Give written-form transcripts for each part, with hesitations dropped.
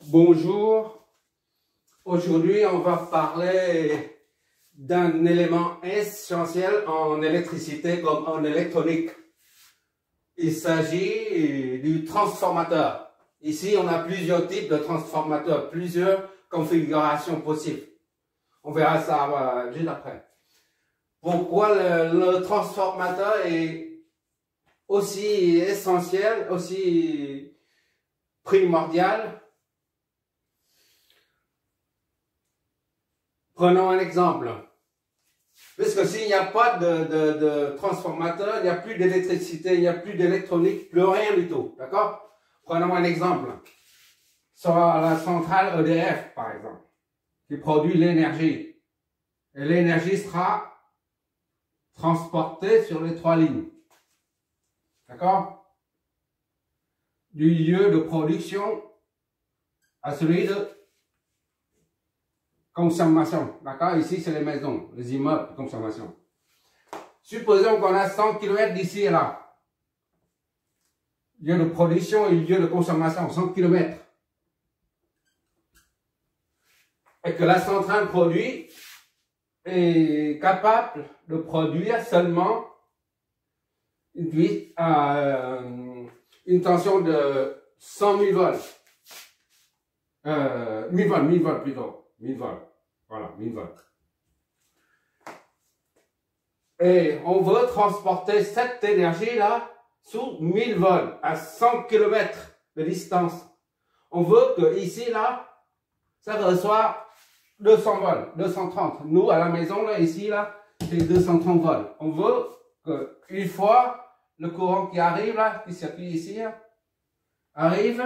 Bonjour, aujourd'hui on va parler d'un élément essentiel en électricité comme en électronique. Il s'agit du transformateur. Ici on a plusieurs types de transformateurs, plusieurs configurations possibles. On verra ça juste après. Pourquoi le transformateur est aussi essentiel, aussi primordial? Prenons un exemple. Puisque s'il n'y a pas de transformateur, il n'y a plus d'électricité, il n'y a plus d'électronique, plus rien du tout. D'accord? Prenons un exemple. Sur la centrale EDF, par exemple, qui produit l'énergie. Et l'énergie sera transportée sur les 3 lignes. D'accord? Du lieu de production à celui de consommation. D'accord? Ici, c'est les maisons, les immeubles de consommation. Supposons qu'on a 100 km d'ici et là. Lieu de production et lieu de consommation, 100 km. Et que la centrale produit est capable de produire seulement une tension de 100 000 volts. 1000 volts plutôt. 1000 volts. Voilà, 1000 volts. Et on veut transporter cette énergie-là sous 1000 volts, à 100 km de distance. On veut que ici, là, ça reçoit 200 volts, 230. Nous, à la maison, là, ici, là, c'est 230 volts. On veut que, une fois le courant qui arrive, là, qui s'appuie ici, là, arrive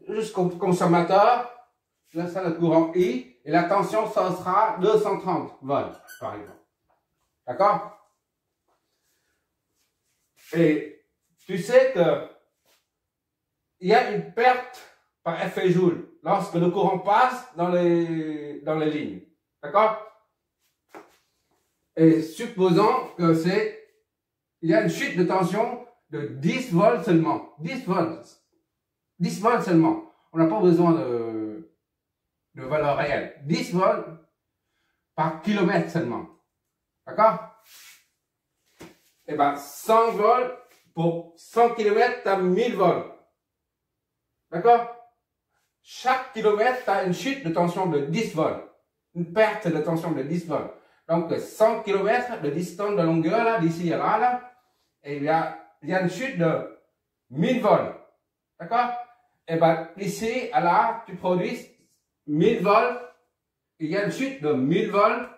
jusqu'au consommateur. Là, c'est le courant I, et la tension, ça sera 230 volts, par exemple. D'accord? Et tu sais que il y a une perte par effet Joule lorsque le courant passe dans les lignes. D'accord? Et supposons que il y a une chute de tension de 10 volts seulement. 10 volts. 10 volts seulement. On n'a pas besoin de valeur réelle. 10 volts par kilomètre seulement. D'accord? Et bien, 100 volts pour 100 km, tu as 1000 volts. D'accord? Chaque kilomètre, tu as une chute de tension de 10 volts. Une perte de tension de 10 volts. Donc, 100 km de distance de longueur, là, d'ici à là, et il y a une chute de 1000 volts. D'accord? Et bien, ici, à là, tu produis 1000 volts, il y a une chute de 1000 volts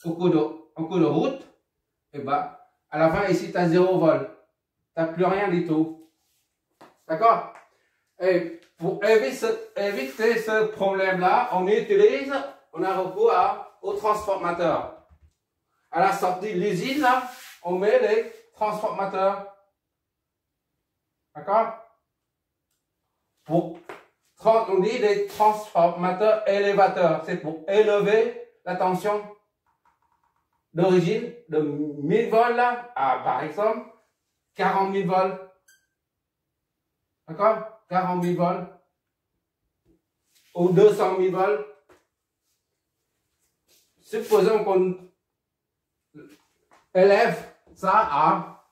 au cours de route, et bien, à la fin, ici, tu as 0 volts. Tu n'as plus rien du tout. D'accord? Et pour éviter ce problème-là, on a recours au transformateur. À la sortie de l'usine, là, on met les transformateurs. D'accord? On dit des transformateurs élévateurs. C'est pour élever la tension d'origine de 1000 volts là, à par exemple 40 000 volts. D'accord? 40 000 volts. Ou 200 000 volts. Supposons qu'on élève ça à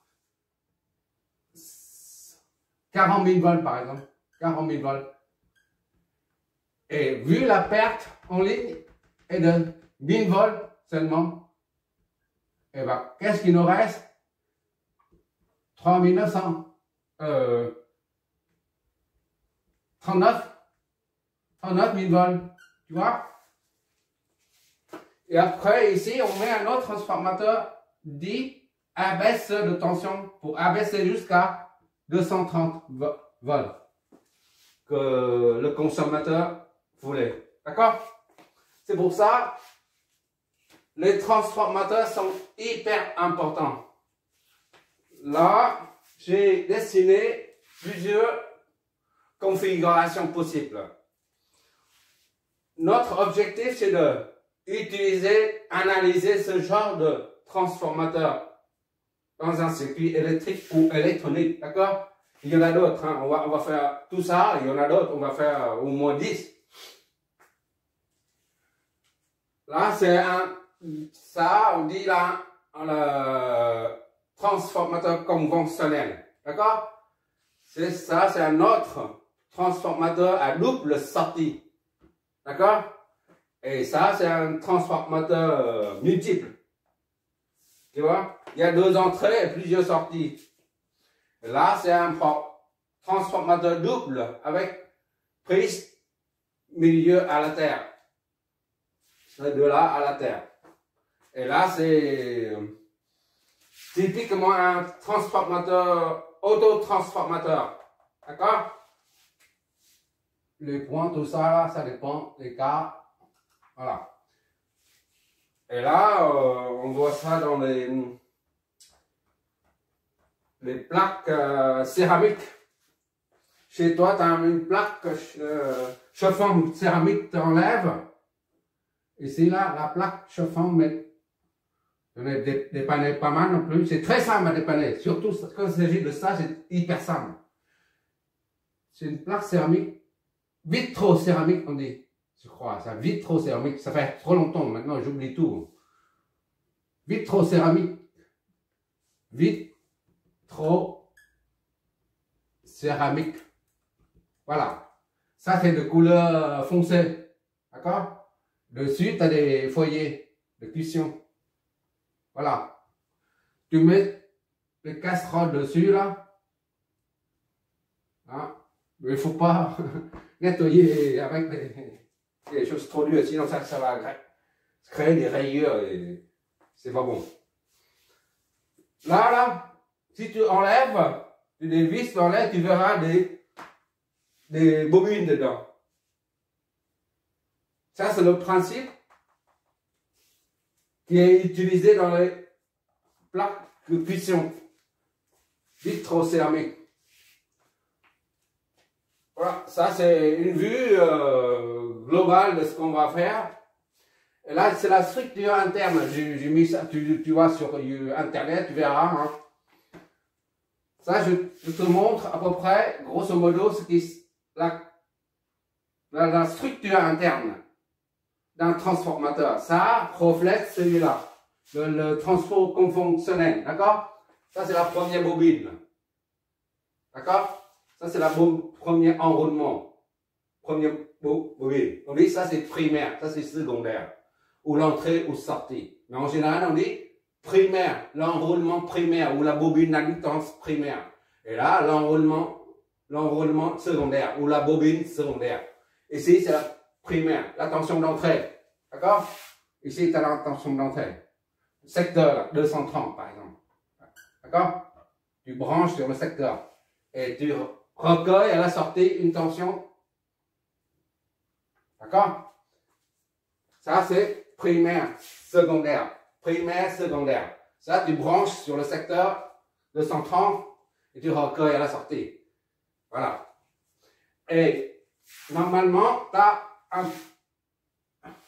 40 000 volts par exemple. 40 000 volts. Et vu la perte en ligne est de 1000 volts seulement, et bien, qu'est-ce qu'il nous reste? 3900. 39 000 volts. Tu vois? Et après, ici, on met un autre transformateur dit abaisse de tension pour abaisser jusqu'à 230 volts que le consommateur voulait. D'accord? C'est pour ça les transformateurs sont hyper importants. Là, j'ai dessiné plusieurs configurations possibles. Notre objectif, c'est de analyser ce genre de transformateur dans un circuit électrique ou électronique, d'accord? Il y en a d'autres, hein. On va faire tout ça, il y en a d'autres, on va faire au moins 10. Là, c'est ça, on dit là, le transformateur conventionnel. D'accord? C'est ça, c'est un autre transformateur à double sortie. D'accord? Et ça, c'est un transformateur multiple. Tu vois? Il y a 2 entrées et plusieurs sorties. Et là, c'est un transformateur double avec prise milieu à la terre. C'est de là à la terre. Et là, c'est typiquement un transformateur, autotransformateur. D'accord? Les points, tout ça, là, ça dépend des cas. Voilà. Et là, on voit ça dans les plaques céramiques. Chez toi, tu as une plaque chauffante céramique, tu enlèves. Et c'est là, la plaque chauffante, mais on a dépanné pas mal non plus. C'est très simple à dépanner. Surtout quand il s'agit de ça, c'est hyper simple. C'est une plaque céramique, vitrocéramique, on dit. Je crois, ça, vitrocéramique. Ça fait trop longtemps, maintenant j'oublie tout. Vitrocéramique. Vitrocéramique. Voilà. Ça, c'est de couleur foncée. D'accord? Dessus, tu as des foyers de cuisson. Voilà. Tu mets les casseroles dessus, là. Hein? Mais il ne faut pas nettoyer avec des choses trop dures, sinon ça va créer des rayures et c'est pas bon. Là, si tu enlèves, tu dévisses, tu enlèves, tu verras des bobines dedans. Ça, c'est le principe qui est utilisé dans les plaques de cuisson vitrocéramiques. Voilà, ça c'est une vue globale de ce qu'on va faire. Et là, c'est la structure interne. J'ai mis ça, tu vois sur Internet, tu verras. Hein. Ça, je te montre à peu près, grosso modo, ce qui la structure interne d'un transformateur. Ça reflète celui-là, le transport conventionnel, d'accord? Ça, c'est la première bobine, d'accord? Ça, c'est le premier enroulement, première bobine. On dit ça, c'est primaire, ça, c'est secondaire, ou l'entrée ou sortie. Mais en général, on dit primaire, l'enroulement primaire, ou la bobine d'admittance primaire. Et là, l'enroulement secondaire, ou la bobine secondaire. Ici, c'est la primaire, la tension d'entrée. D'accord? Ici, tu as la tension d'entrée. Secteur 230, par exemple. D'accord? Tu branches sur le secteur. Et tu recueilles à la sortie une tension. D'accord? Ça, c'est primaire, secondaire. Primaire, secondaire. Ça, tu branches sur le secteur 230 et tu recueilles à la sortie. Voilà. Et normalement, tu as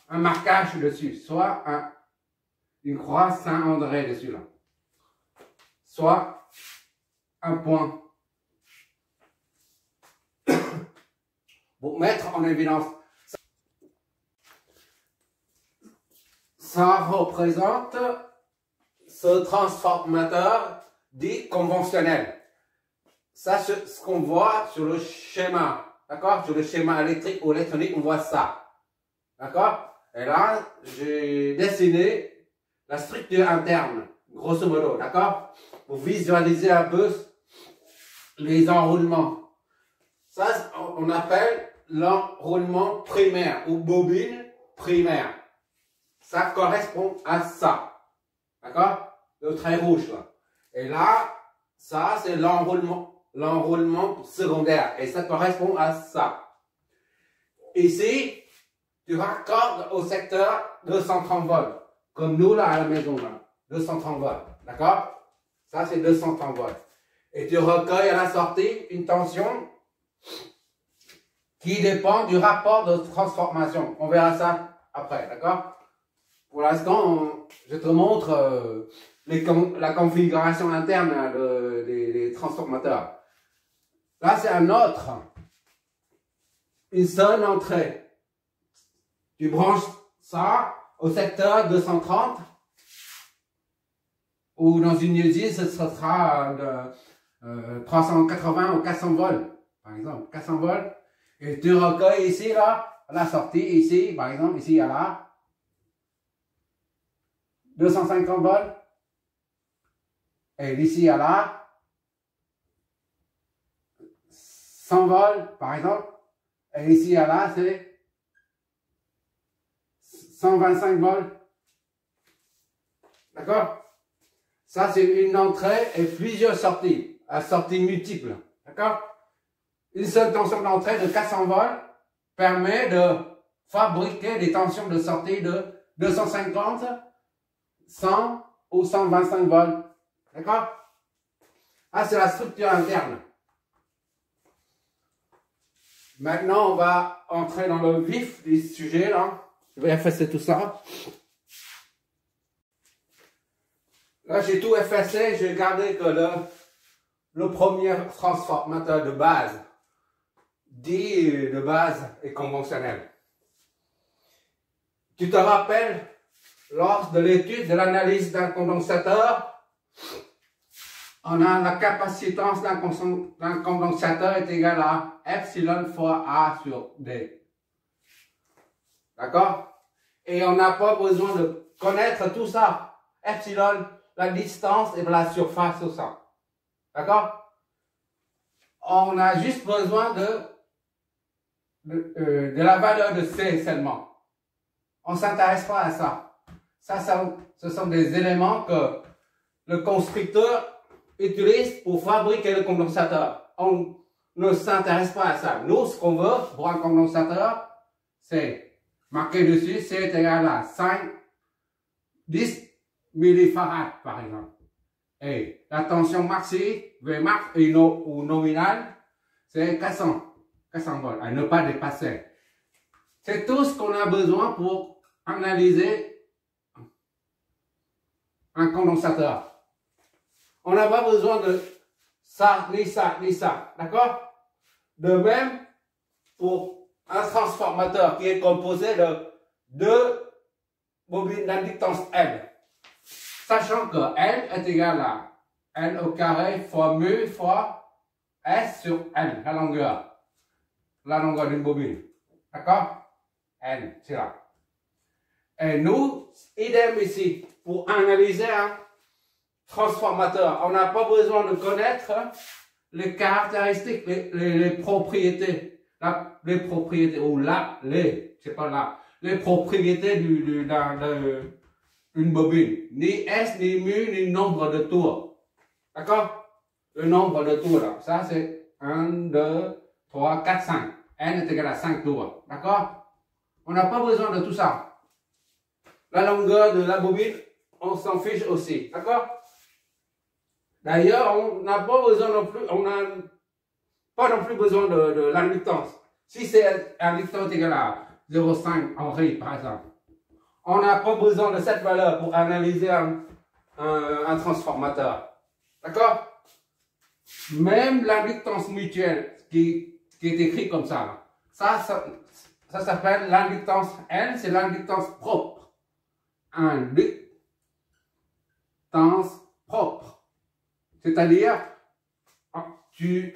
un marquage dessus, soit une croix Saint-André dessus là, soit un point pour mettre en évidence. Ça représente ce transformateur dit conventionnel. Ça, c'est ce qu'on voit sur le schéma. D'accord? Sur le schéma électrique ou électronique, on voit ça. D'accord? Et là, j'ai dessiné la structure interne, grosso modo. D'accord? Pour visualiser un peu les enroulements. Ça, on appelle l'enroulement primaire ou bobine primaire. Ça correspond à ça. D'accord? Le trait rouge là. Et là, ça, c'est l'enroulement secondaire. Et ça correspond à ça. Ici, tu raccordes au secteur 230 volts. Comme nous, là, à la maison, là. 230 volts. D'accord? Ça, c'est 230 volts. Et tu recueilles à la sortie une tension qui dépend du rapport de transformation. On verra ça après. D'accord? Pour l'instant, je te montre la configuration interne des transformateurs. Là, c'est un autre. Une seule entrée. Tu branches ça au secteur 230. Ou dans une usine, ce sera de 380 ou 400 volts. Par exemple, 400 volts. Et tu recueilles ici, là, à la sortie, ici, par exemple, ici, à là. 250 volts. Et d'ici à là, 100 volts, par exemple. Et ici à là, c'est 125 volts. D'accord? Ça, c'est une entrée et plusieurs sorties, à sorties multiples. D'accord? Une seule tension d'entrée de 400 volts permet de fabriquer des tensions de sortie de 250, 100 ou 125 volts. D'accord? Ah, c'est la structure interne. Maintenant, on va entrer dans le vif du sujet, là. Je vais effacer tout ça. Là, j'ai tout effacé. J'ai gardé que le premier transformateur de base, dit de base et conventionnel. Tu te rappelles, lors de l'étude de l'analyse d'un condensateur, on a la capacitance d'un condensateur est égale à epsilon fois A sur D. D'accord? Et on n'a pas besoin de connaître tout ça. Epsilon, la distance et la surface, tout ça. D'accord? On a juste besoin de la valeur de C seulement. On ne s'intéresse pas à ça. Ce sont des éléments que le constructeur utilise pour fabriquer le condensateur. On ne s'intéresse pas à ça. Nous, ce qu'on veut pour un condensateur, c'est marqué dessus, C est égal à 10 millifarad, par exemple. Et la tension maxi, Vmax ou nominale, c'est 400 volts, à ne pas dépasser. C'est tout ce qu'on a besoin pour analyser un condensateur. On n'a pas besoin de ça, ni ça, ni ça. D'accord? De même, pour un transformateur qui est composé de deux bobines d'inductance L. Sachant que L est égal à L au carré fois mu fois S sur L, la longueur d'une bobine. D'accord? L, c'est là. Et nous, idem ici, pour analyser un transformateur, on n'a pas besoin de connaître les caractéristiques, les propriétés, les propriétés, ou c'est pas là, les propriétés d'une bobine. Ni S, ni mu, ni nombre de tours. D'accord? Le nombre de tours là, ça c'est 1, 2, 3, 4, 5. N est égal à 5 tours. D'accord? On n'a pas besoin de tout ça. La longueur de la bobine, on s'en fiche aussi. D'accord? D'ailleurs, on n'a pas besoin non plus, on n'a pas non plus besoin de l'inductance. Si c'est inductance égale à 0,5 Henri, par exemple, on n'a pas besoin de cette valeur pour analyser un transformateur. D'accord? Même l'inductance mutuelle, qui est écrit comme ça, ça s'appelle l'inductance N, c'est l'inductance propre. Inductance propre. C'est-à-dire,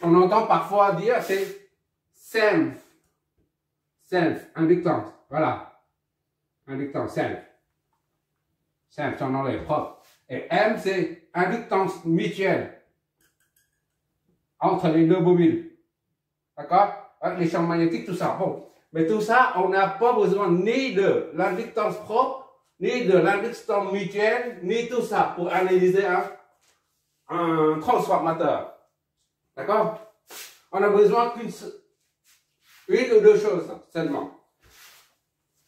on entend parfois dire c'est self, inductance, voilà, inductance, self, son nom est propre. Et M, c'est inductance mutuelle entre les deux bobines, d'accord? Les champs magnétiques, tout ça, bon. Mais tout ça, on n'a pas besoin ni de l'inductance propre, ni de l'inductance mutuelle, ni tout ça pour analyser un transformateur. D'accord? On a besoin qu'une ou deux choses seulement.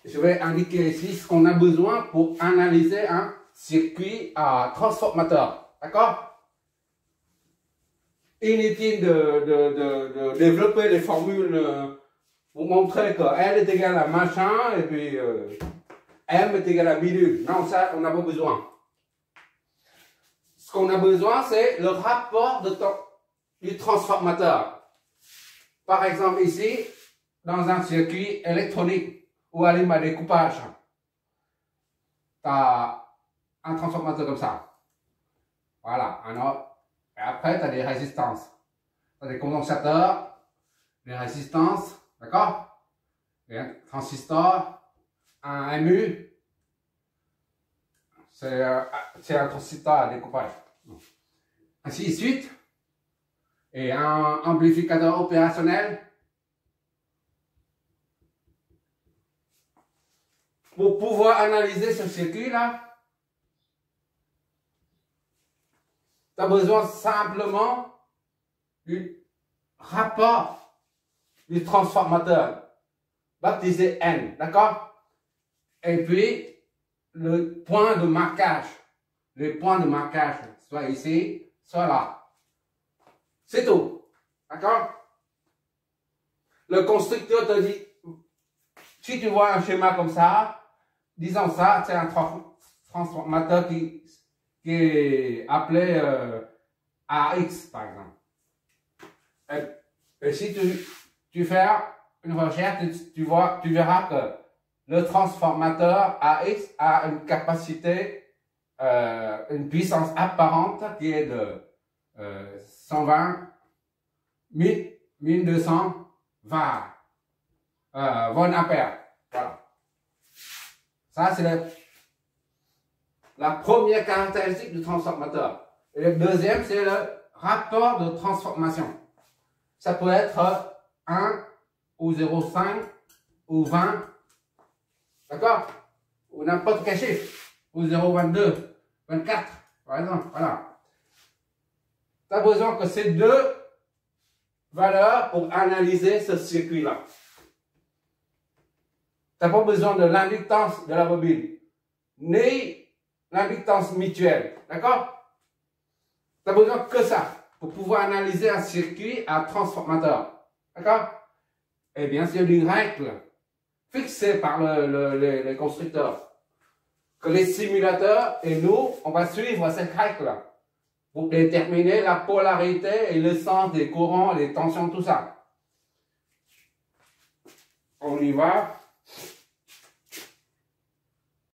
Je vais indiquer ici ce qu'on a besoin pour analyser un circuit à transformateur. D'accord? Inutile de développer des formules pour montrer que L est égal à machin et puis M est égal à bidule. Non, ça, on n'a pas besoin. Ce qu'on a besoin, c'est le rapport du transformateur. par exemple ici, dans un circuit électronique ou à l'image découpage, tu as un transformateur comme ça. Voilà. Et après, tu as des résistances. Tu as des condensateurs, des résistances, d'accord? Et un transistor, un MU, c'est un transistor à découpage. Ainsi de suite. Et un amplificateur opérationnel. Pour pouvoir analyser ce circuit-là, tu as besoin simplement du rapport du transformateur, baptisé N, d'accord? Et puis, le point de marquage. Le point de marquage, soit ici, soit là. C'est tout. D'accord? Le constructeur te dit, si tu vois un schéma comme ça, disons ça, c'est un transformateur qui est appelé AX, par exemple. Et si tu fais une recherche, tu verras que le transformateur AX a une capacité, une puissance apparente qui est de 120 1220 volts ampères. Voilà. Ça, c'est la première caractéristique du transformateur. Et le deuxième, c'est le rapport de transformation. Ça peut être 1 ou 0,5 ou 20. D'accord? Ou n'importe quel chiffre. Ou 0,22, 24, par exemple. Voilà. Tu as besoin que ces deux valeurs pour analyser ce circuit-là. Tu n'as pas besoin de l'inductance de la bobine, ni l'inductance mutuelle. D'accord? Tu n'as besoin que ça pour pouvoir analyser un circuit à transformateur. D'accord? Et bien sûr, une règle fixée par les constructeurs. Que les simulateurs et nous, on va suivre cette règle-là pour déterminer la polarité et le sens des courants, les tensions, tout ça. On y va.